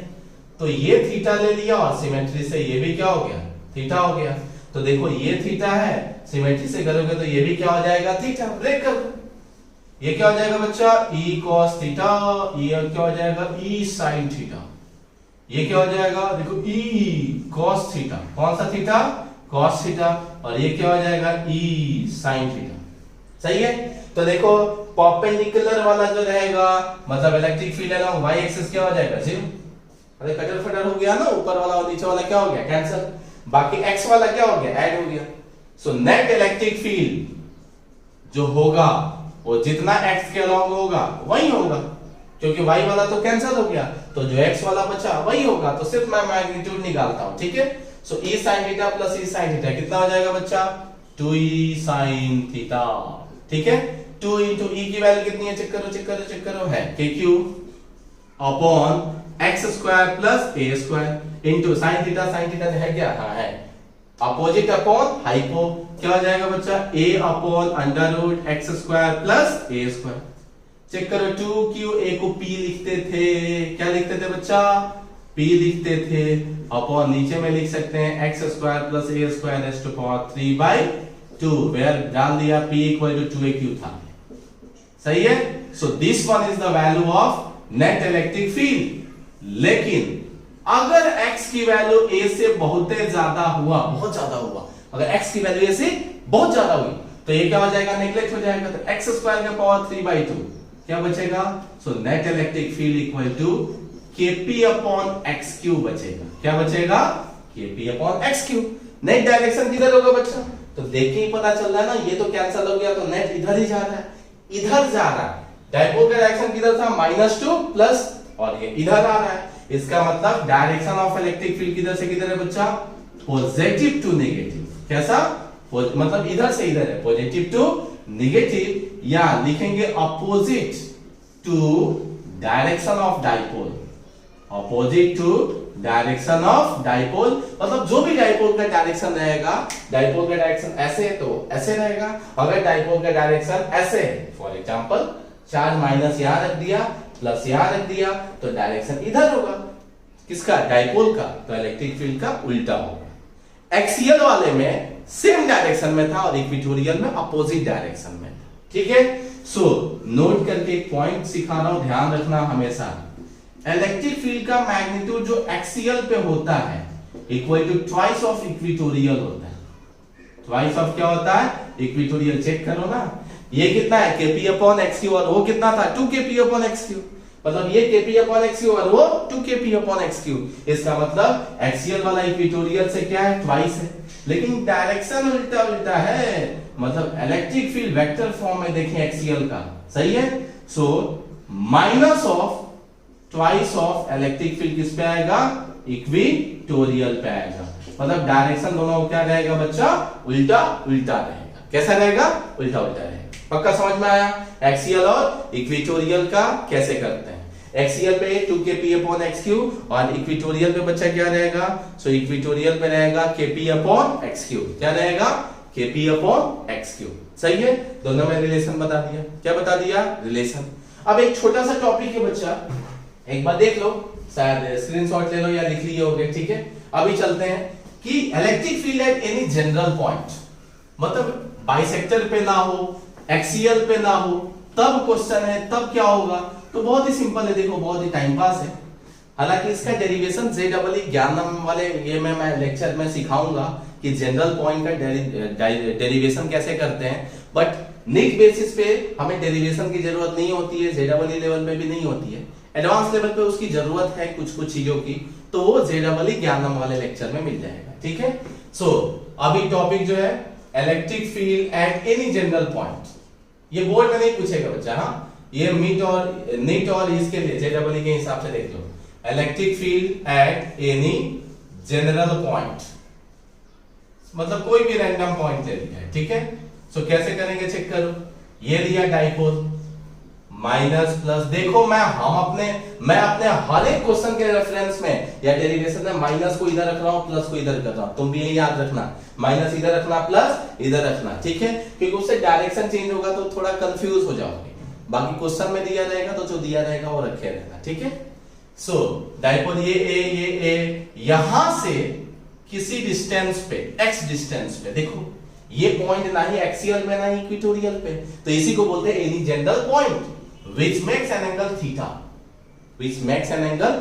Speaker 1: तो ये थीटा ले लिया और सिमेट्री से ये भी क्या हो गया? थीटा हो गया। तो देखो ये थीटा है, सिमेट्री से करोगे तो ये भी क्या हो जाएगा? थीटा। ब्रेक कर दो, ये क्या हो जाएगा बच्चा? e cos theta. ये क्या हो जाएगा? e sin theta. ये क्या हो जाएगा? देखो e cos थीटा। कौन सा थीटा? cos theta. और ये क्या हो जाएगा? e sin theta. सही है। तो देखो परपेंडिकुलर वाला जो रहेगा, मतलब electric field along y axis क्या हो जाएगा? 0। अरे कटर फटर हो गया ना, ऊपर वाला और नीचे वाला क्या हो गया? कैंसिल। बाकी x वाला क्या हो गया? ऐड हो गया। सो नेट इलेक्ट्रिक फील्ड जो होगा वो जितना x के अलोंग होगा वही होगा, क्योंकि y वाला तो कैंसिल हो गया, तो जो x वाला बचा वही होगा। तो सिर्फ मैं मैग्नीट्यूड निकालता हूं। ठीक है। सो e sin theta + e sin theta कितना हो जाएगा बच्चा? 2e sin theta. ठीक है। 2 into e की वैल्यू कितनी है? चेक करो है kq upon x² + a² into sin theta है क्या? हाँ है। अपोजिट अपॉन हाइपो क्या हो जाएगा बच्चा? a upon √x² + a²। Check करो 2q, a को p लिखते थे, क्या लिखते थे बच्चा? p लिखते थे, अपॉन नीचे में लिख सकते हैं x² + a² ⁵/2, वेयर डाल दिया p = 2aq था। सही है। So this one is the value of net electric field. लेकिन अगर x की वैल्यू a से बहुत ज्यादा हुआ, अगर x की वैल्यू a से बहुत ज्यादा हुई तो ये क्या हो जाएगा? नेग्लेक्ट हो जाएगा। तो x² ⁵ 3/2 क्या बचेगा? So net electric field = kp/x³ बचेगा। क्या बचेगा? kp/x³। नेट डायरेक्शन किधर होगा बच्चा? तो देख के ही पता चल रहा है ना, ये तो कैंसिल हो गया, तो नेट इधर ही जा रहा है, इधर जा रहा है। डायपोल का डायरेक्शन किधर था? -2 प्लस, और ये इधर आ रहा है। इसका मतलब डायरेक्शन ऑफ इलेक्ट्रिक फील्ड किधर से किधर है बच्चा? Positive to negative. कैसा? मतलब इधर से इधर है, पॉजिटिव टू नेगेटिव या लिखेंगे opposite to direction of dipole, opposite to direction of dipole, मतलब जो भी डाइपोल का डायरेक्शन रहेगा, डाइपोल का डायरेक्शन ऐसे है तो ऐसे रहेगा, अगर डाइपोल का डायरेक्शन ऐसे है, फॉर एग्जांपल चार्ज माइनस यहां रख दिया प्लस यहां रख दिया तो डायरेक्शन इधर होगा, किसका, डाइपोल का, तो इलेक्ट्रिक फील्ड का उल्टा होगा। एक्सियल वाले में सेम डायरेक्शन में था और इक्वेटोरियल में अपोजिट डायरेक्शन में, ठीक है। सो नोट करके एक पॉइंट सिखा रहा हूं, ध्यान रखना हमेशा, इलेक्ट्रिक फील्ड का मैग्नीट्यूड जो एक्सियल पे होता है equal to twice of equatorial होता है। ट्वाइस ऑफ क्या होता है, इक्वेटोरियल, चेक करो ना, ये कितना है kp अपॉन xq और वो कितना था 2kp अपॉन xq, मतलब ये kp अपॉन xq और वो 2kp अपॉन xq, इसका मतलब एक्सियल वाला इक्वेटोरियल से क्या है, ट्वाइस है, लेकिन डायरेक्शन उल्टा उल्टा है, मतलब इलेक्ट्रिक फील्ड वेक्टर फॉर्म में देखें एक्सियल का, सही है। So minus of twice of electric field किस पे आएगा, इक्वेटोरियल पे आएगा, मतलब डायरेक्शन दोनों क्या रहेगा बच्चा, उल्टा उल्टा रहेगा। कैसा रहेगा, उल्टा उल्टा रहेगा। पक्का समझ में आया, एक्सियल और इक्वेटोरियल का कैसे करते हैं। एक्सियल पे 2kp अपॉन xq और इक्वेटोरियल पे बच्चा क्या रहेगा, सो इक्वेटोरियल पे रहेगा kp अपॉन xq, क्या रहेगा, kp अपॉन xq, सही है। दोनों में रिलेशन बता दिया, क्या बता दिया, रिलेशन। अब एक छोटा सा टॉपिक है बच्चा, एक बार देख लो, शायद स्क्रीनशॉट ले लो या लिख लिए होगे, ठीक है। अभी चलते हैं कि electric field at any general point, मतलब बाइसेक्टर पे ना हो, एक्सियल पे ना हो, तब क्वेश्चन है, तब क्या होगा, तो बहुत ही सिंपल है, देखो बहुत ही टाइम पास है। हालांकि इसका डेरिवेशन जेडबल ज्ञानम वाले ये मैं लेक्चर में सिखाऊंगा कि जनरल पॉइंट का डेरिवेशन कैसे करते हैं, बट नीट बेसिस पे हमें डेरिवेशन की जरूरत नहीं होती है, जेडबल लेवल पे भी नहीं होती है, एडवांस लेवल पे उसकी जरूरत है कुछ कुछ चीजों की, तो वो जेडबल ज्ञानम वाले लेक्चर में मिल जाएगा, ठीक है। सो अभी टॉपिक जो है electric field at any general point, ये बोर्ड में नहीं पूछेगा बच्चा, हाँ ये नीट और इसके लिए जेडबल के हिसाब से देख लो, electric field at any general point, मतलब कोई भी रैंडम पॉइंट ले लिया है, ठीक है। सो कैसे करेंगे, चेक करो, ये लिया डाइपोल, माइनस प्लस, देखो मैं अपने हर एक क्वेश्चन के रेफरेंस में या डेरिवेशन में माइनस को इधर रख रहा हूं, प्लस को इधर कर रहा हूं, तुम भी यही याद रखना, माइनस इधर रखना, प्लस इधर रखना, ठीक है, क्योंकि उससे डायरेक्शन चेंज होगा तो थोड़ा कंफ्यूज हो जाओगे। बाकी क्वेश्चन में दिया रहेगा तो जो दिया रहेगा वो रखे रहना, ठीक है। सो डाइपोल ये यहां से किसी डिस्टेंस पे, x डिस्टेंस पे, देखो ये पॉइंट ना ही एक्सियल में ना ही इक्वेटोरियल पे, तो इसी को बोलते हैं any general point which makes an angle theta, which makes an angle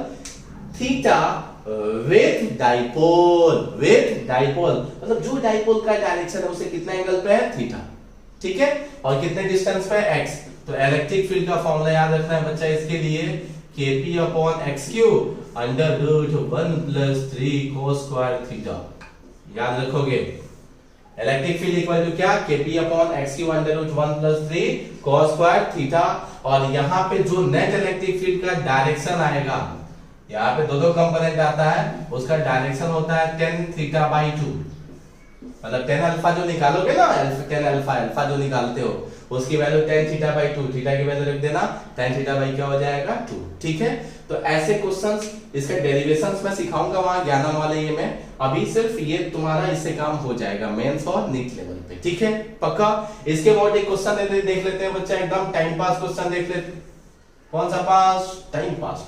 Speaker 1: theta with dipole, मतलब जो डाइपोल का डायरेक्शन है उसे कितना एंगल पे है, थीटा, ठीक है, और कितने डिस्टेंस पे है, x। तो इलेक्ट्रिक फील्ड का फॉर्मूला याद रखना है बच्चा इसके लिए, kp upon xq under root 1 plus 3 cos square theta, याद रखोगे। इलेक्ट्रिक फील्ड इक्वल टू क्या, kp upon xq under root 1 plus 3 cos square theta, और यहाँ पे जो नेट इलेक्ट्रिक फील्ड का डायरेक्शन आएगा, यहाँ पे दो कंपोनेंट आता है, उसका डायरेक्शन होता है tan थीटा बाई 2, मतलब tan अल्फा जो निकालोगे ना, tan अल्फा जो निकालते हो उसकी value tan theta by 2, theta की वैल्यू रख देना, tan थीटा बाई क्या हो जाएगा 2, ठीक है। तो ऐसे क्वेश्चंस, इसका डेरिवेशंस मैं सिखाऊंगा वहां ज्ञानम वाले ये में, अभी सिर्फ ये तुम्हारा इससे काम हो जाएगा मेंस और नीट लेवल पे, ठीक है, पक्का। इसके बाद एक क्वेश्चन देख लेते हैं बच्चा, एकदम टाइम पास क्वेश्चन देख लेते हैं। कौन सा पास, टाइम पास।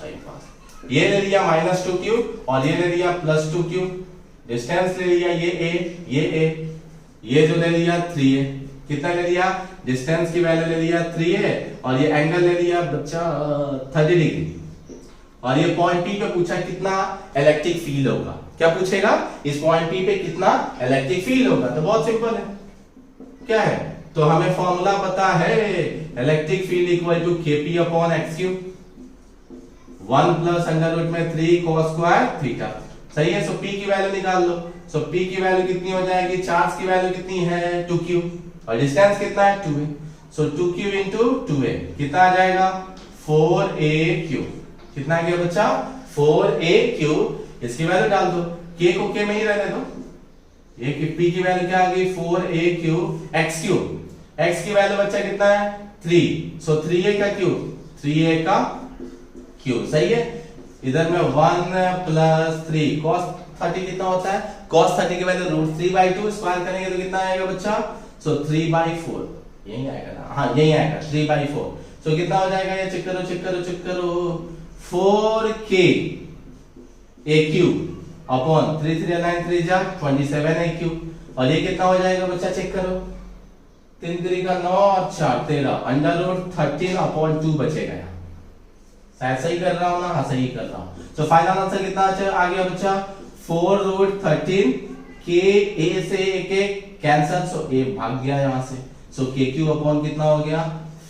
Speaker 1: ये ले लिया -2q और ये ले लिया +2q, डिस्टेंस ले लिया ये जो ले लिया 3a, कितना ले लिया, डिस्टेंस की वैल्यू ले लिया 3a, और ये एंगल ले लिया बच्चा 30 डिग्री, और ये पॉइंट P पे पूछा कितना इलेक्ट्रिक फील्ड होगा, क्या पूछेगा, इस पॉइंट P पे कितना इलेक्ट्रिक फील्ड होगा, तो बहुत सिंपल है, क्या है, तो हमें फॉर्मूला पता है, electric field equal to kp upon xq 1 plus under root में 3 cos स्क्वायर थीटा, सही है। सो P की वैल्यू निकाल लो, सो P की वैल्यू कितनी हो जाएगी, चार्ज की वैल्यू कितनी है 2q, और डिस्टेंस कितना है 2a, सो 2q into 2a कितना आ जाएगा 4aq, कितना आ गया बच्चा 4aq, इसकी वैल्यू डाल दो, k को k में ही रहने दो, ये P की वैल्यू क्या आ गई 4aq xq, x की वैल्यू बच्चा कितना है 3, सो 3a का क्यूब, 3a का क्यूब, सही है। इधर में 1 प्लस 3 cos 30 कितना होता है, cos 30 की वैल्यू √3/2, स्क्वायर करेंगे तो कितना आएगा बच्चा, सो 3/4, यही आएगा ना, हाँ यही आएगा 3/4, सो कितना हो जाएगा, ये चेक करो 4k a क्यूब अपॉन 3 3 9 3 जा 27 a क्यूब, और ये कितना हो जाएगा बच्चा, चेक करो 3 3 का 9 और 4 13, √13/2 बचेगा यहाँ। शायद सही कर रहा हूं ना, हाँ सही कर रहा हूं। तो फाइनल आंसर कितना आ गया बच्चा, 4√13 k a से a कैंसिल, सो a भाग गया यहां से, सो k क्यूब अपॉन कितना हो गया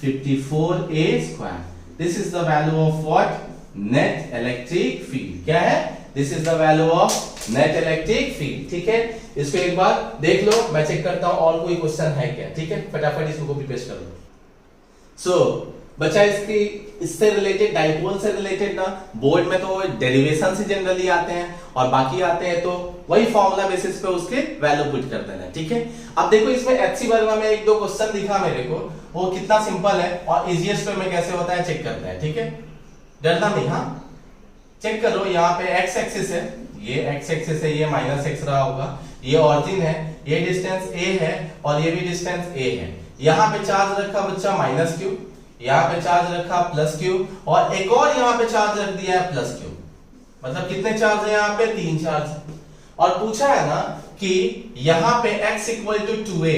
Speaker 1: 54a square. This is the value of what, net electric field. क्या है, this is the value of net electric field. ठीक है, इसको एक बार देख लो, मैं चेक करता हूं और कोई क्वेश्चन है क्या। ठीक है, फटाफट इसको कॉपी पेस्ट कर लो। सो बच्चा इससे रिलेटेड, डाइपोल से रिलेटेड ना बोर्ड में तो डेरिवेशन से जनरली आते हैं, और बाकी आते हैं तो वही फॉर्मूला बेसिस पे उसके वैल्यू पुट कर देना है। ठीक है, अब देखो इसमें एचसी वर्मा में 1-2 क्वेश्चन दिखा मेरे को, वो कितना सिंपल है और इजीएस्ट वे में कैसे होता है चेक करते हैं। ठीक है, डरना नहीं, हाँ चेक करो। यहाँ पे एक्स एक्सिस है, ये एक्स एक्सिस है, ये -x रहा होगा, ये ऑरिजिन है, ये डिस्टेंस a है और ये भी डिस्टेंस a है। यहाँ पे चार्ज रखा बच्चा -q, यहाँ पे चार्ज रखा +q, और एक और यहाँ पे चार्ज रख दिया है +q। मतलब कितने चार्ज है यहाँ पे, 3 चार्ज। और पूछा है ना कि यहाँ पे x = 2a,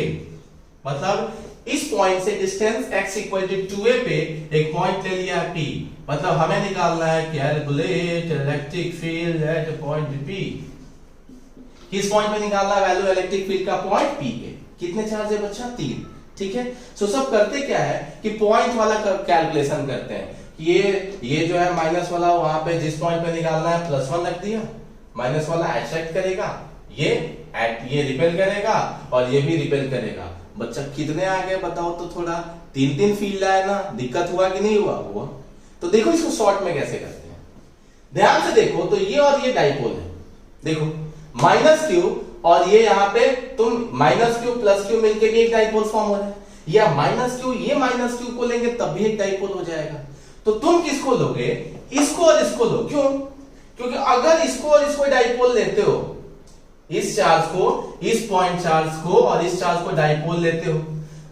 Speaker 1: मतलब इस पॉइंट से डिस्टेंस x = 2a पे एक पॉइंट ले लिया P, मतलब हमें निकालना है calculate electric field eight point P। किस पॉइंट पे निकालना है वैल्यू इलेक्ट्रिक फील्ड का, पॉइंट P पे। कितने चार्ज है बच्चा, 3। ठीक है, सो सब करते क्या है कि पॉइंट वाला कैलकुलेशन करते हैं। ये जो है माइनस वाला, वहां पे जिस पॉइंट पे निकालना है +1 रख दिया, माइनस वाला एट्रैक्ट करेगा, ये रिपेल करेगा और ये भी रिपेल करेगा। बच्चा कितने आ गए बताओ तो, थोड़ा 3 फील्ड आए ना, दिक्कत हुआ कि नहीं हुआ। तो देखो इसको शॉर्ट में कैसे करते हैं, ध्यान से देखो। तो ये और ये डाइपोल है, देखो -q और ये यहाँ पे तुम -q +q मिलके भी एक डाइपोल फॉर्म हो रहा है, या -q ये -q को लेंगे तब भी एक डाइपोल हो जाएगा। तो तुम किसको लोगे, इसको और इसको लो। क्यों, क्योंकि अगर इसको और इसको डाइपोल लेते हो, इस चार्ज को, इस पॉइंट चार्ज को और इस चार्ज को डाइपोल लेते हो,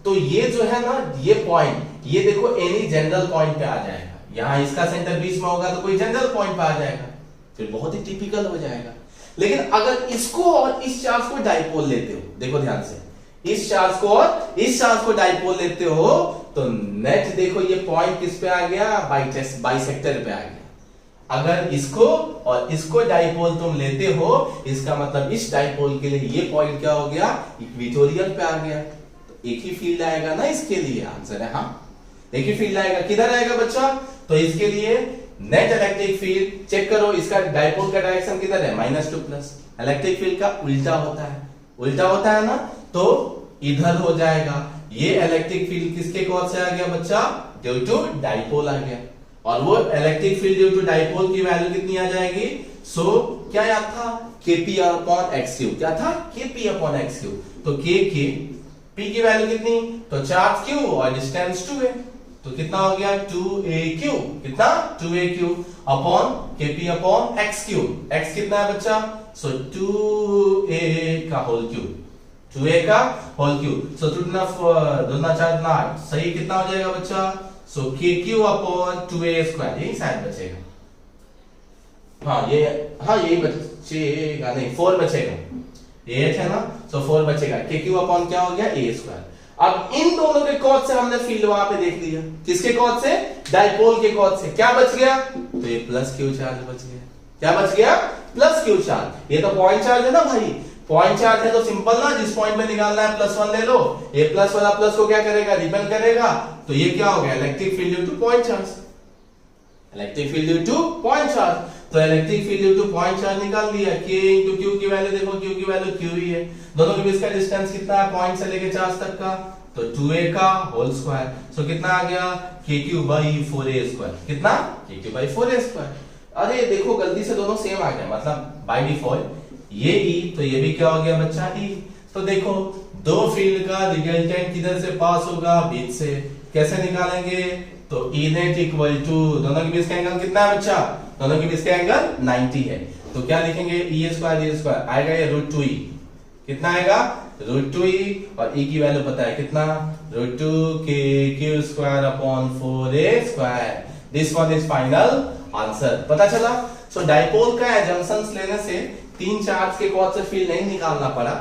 Speaker 1: तो ये जो है ना, ये पॉइंट, ये देखो एनी जनरल पॉइंट पे आ जाएगा। यहां इसका सेंटर बीच में होगा तो कोई जनरल पॉइंट पे आ जाएगा, फिर बहुत ही टिपिकल हो जाएगा। लेकिन अगर इसको और इस चार्ज को डाइपोल लेते हो, देखो ध्यान से, इस चार्ज को और इस चार्ज को डाइपोल लेते हो, तो नेट देखो ये पॉइंट किस पे आ गया, बाइसेक्टर पे आ गया। अगर इसको और इसको डाइपोल तुम लेते हो, इसका मतलब इस डाइपोल के लिए ये पॉइंट क्या हो गया, इक्वेटोरियल पे आ गया। तो एक ही फील्ड आएगा ना इसके लिए, आंसर है हाँ, एक ही फील्ड आएगा। किधर आएगा बच्चा, तो इसके लिए नेट इलेक्ट्रिक फील्ड चेक करो, इसका डाइपोल का डायरेक्शन किधर है, -2। इलेक्ट्रिक फील्ड का उल्टा होता है ना, तो इधर हो जाएगा। ये इलेक्ट्रिक फील्ड किसके कॉज से आ गया बच्चा, ड्यू टू डाइपोल आ गया, और वो electric field due to dipole की वैल्यू कितनी आ जाएगी, सो क्या याद था, kp/x3। क्या था, kp/x3। तो k p की वैल्यू कितनी, तो चार्ज q और डिस्टेंस 2a, तो कितना हो गया 2aq, कितना 2aq अपॉन kp/x3। x कितना है बच्चा, सो 2a का होल क्यूब, 2a का होल क्यूब, सो 2 दूना 4 8, सही कितना हो जाएगा बच्चा, सो kq/2a², यही शायद बचेगा। हाँ यही बचेगा, नहीं 4 बचेगा, 8 है ना, सो 4 बचेगा, kq/ क्या हो गया, a²। अब इन दोनों के कॉज से हमने फील्ड वहां पे देख लिया, किसके कॉज से, डाइपोल के कॉज से। क्या बच गया, तो ये +q चार्ज बच गया। क्या बच गया, +q चार्ज। ये तो पॉइंट चार्ज है ना भाई, पॉइंट चार्ज है तो सिंपल ना, जिस पॉइंट में निकालना है +1 ले लो, ये प्लस वाला प्लस को क्या करेगा, रिपेल करेगा, तो ये क्या हो गया, electric field due to point charge, electric field due to point charge. तो electric field due to point charge निकाल लिया, k * q की वैल्यू देखो, q की वैल्यू q ही है, दोनों के बीच का डिस्टेंस कितना है, पॉइंट से लेके चार्ज तक का, तो 2a का होल स्क्वायर, सो कितना आ गया, kq/4a², कितना, kq/4a²। अरे देखो गलती से दोनों सेम आ गया, मतलब बाय डिफॉल्ट ये e, तो ये भी क्या हो गया बच्चा e। तो देखो दो फील्ड का रिजल्टेंट किधर से पास होगा, बीच से। कैसे निकालेंगे, तो ई नेट इक्वल टू, दोनों के बीच का एंगल कितना है बच्चा, दोनों के बीच का एंगल 90 है। तो क्या लिखेंगे, ई स्क्वायर आएगा ये √2e, कितना आएगा √2e, और e की वैल्यू पता है कितना, √2kq²/4a²। This one is final answer, पता चला। सो डाइपोल का एजम्पशंस लेने से 3 चार्ज के कौन से फील्ड नहीं निकालना पड़ा,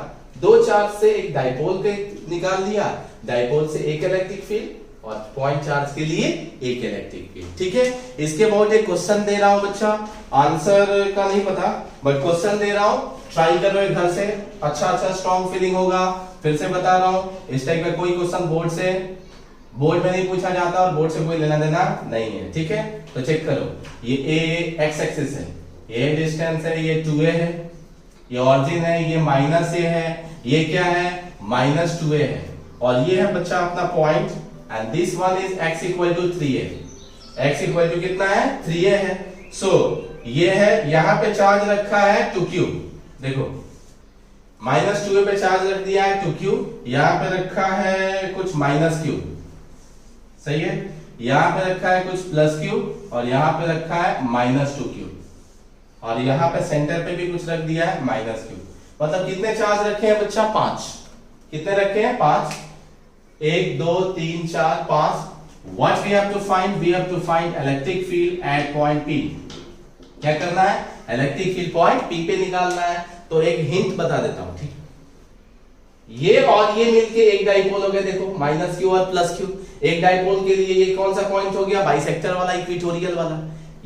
Speaker 1: 2 चार्ज से एक डाइपोल के निकाल लिया, डाइपोल से एक इलेक्ट्रिक फील्ड और पॉइंट चार्ज के लिए एक इलेक्ट्रिक फील्ड। ठीक है, इसके बहुत एक क्वेश्चन दे रहा हूं बच्चा, आंसर का नहीं पता बट क्वेश्चन दे रहा हूं, ट्राई करो एक घर से, अच्छा स्ट्रॉन्ग फीलिंग होगा। फिर से बता रहा हूं, इस टाइप का कोई क्वेश्चन बोर्ड में नहीं पूछा जाता और बोर्ड से कोई लेना देना नहीं है। ठीक है, तो चेक करो, ये ए एक्स एक्सिस है, ये डिस्टेंस है, ये 2a है, ये ऑरिजिन है, ये -a है, ये क्या है -2a है, और ये है बच्चा अपना point, and this one is x equal to 3a। x equal to कितना है 3a है। सो ये है, यहां पे चार्ज रखा है 2q, देखो -2a पे चार्ज रख दिया है 2q, यहां पे रखा है कुछ -q, सही है, यहां पे रखा है कुछ +q, और यहां पे रखा है -2q, और यहां पे सेंटर पे भी कुछ रख दिया है -q। मतलब कितने चार्ज रखे हैं बच्चा, 5। कितने रखे हैं, 5, 1 2 3 4 5। What we have to find? We have to find electric field at point P. क्या करना है, इलेक्ट्रिक फील्ड पॉइंट P पे निकालना है। तो एक हिंट बता देता हूं, ठीक, ये और ये मिलके एक डाइपोल हो गया, देखो -q और +q, एक डाइपोल के लिए ये कौन सा पॉइंट हो गया, बाइसेक्टर वाला, इक्वेटोरियल वाला।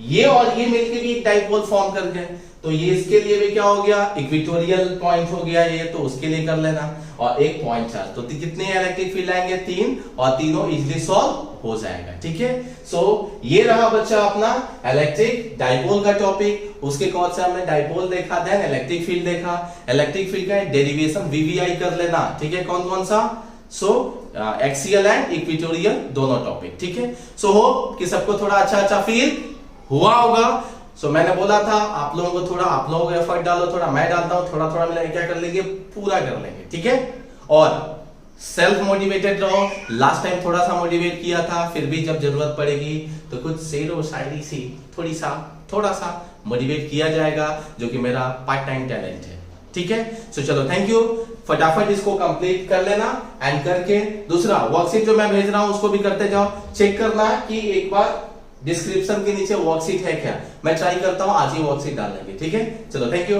Speaker 1: ये और ये मिलके भी एक डाइपोल फॉर्म कर गए, तो ये इसके लिए भी क्या हो गया, इक्वेटोरियल पॉइंट हो गया ये, तो उसके लिए कर लेना, और एक पॉइंट चार्ज। तो कितने इलेक्ट्रिक फील्ड आएंगे, 3, और तीनों इजीली सॉल्व हो जाएगा। ठीक है, सो ये रहा बच्चा अपना इलेक्ट्रिक डाइपोल का टॉपिक। उसके कौन से हमने डाइपोल देखा, देन इलेक्ट्रिक फील्ड देखा, इलेक्ट्रिक फील्ड का डेरिवेशन वीवीआई कर लेना। ठीक है, कौन कौन सा, सो एक्सियल एंड इक्वेटोरियल दोनों टॉपिक। ठीक है, सो होप कि सबको थोड़ा अच्छा फील हुआ होगा। सो मैंने बोला था आप लोगों को थोड़ा, आप लोग एफर्ट डालो, थोड़ा मैं डालता हूं, थोड़ा मिलाकर क्या कर लेंगे, पूरा कर लेंगे। ठीक है, और सेल्फ मोटिवेटेड रहो। लास्ट टाइम थोड़ा सा मोटिवेट किया था, फिर भी जब जरूरत पड़ेगी तो कुछ शेर और शायरी सी थोड़ा सा मोटिवेट किया जाएगा, जो कि मेरा पार्ट टाइम टैलेंट है। ठीक है, सो चलो, थैंक यू। फटाफट इसको कंप्लीट कर लेना, एंड करके दूसरा वर्कशीट जो मैं भेज रहा हूं उसको भी करते जाओ। चेक करना कि एक बार डिस्क्रिप्शन के नीचे वर्कशीट है क्या, मैं ट्राई करता हूं आज ही वर्कशीट डालने की। ठीक है, चलो, थैंक यू।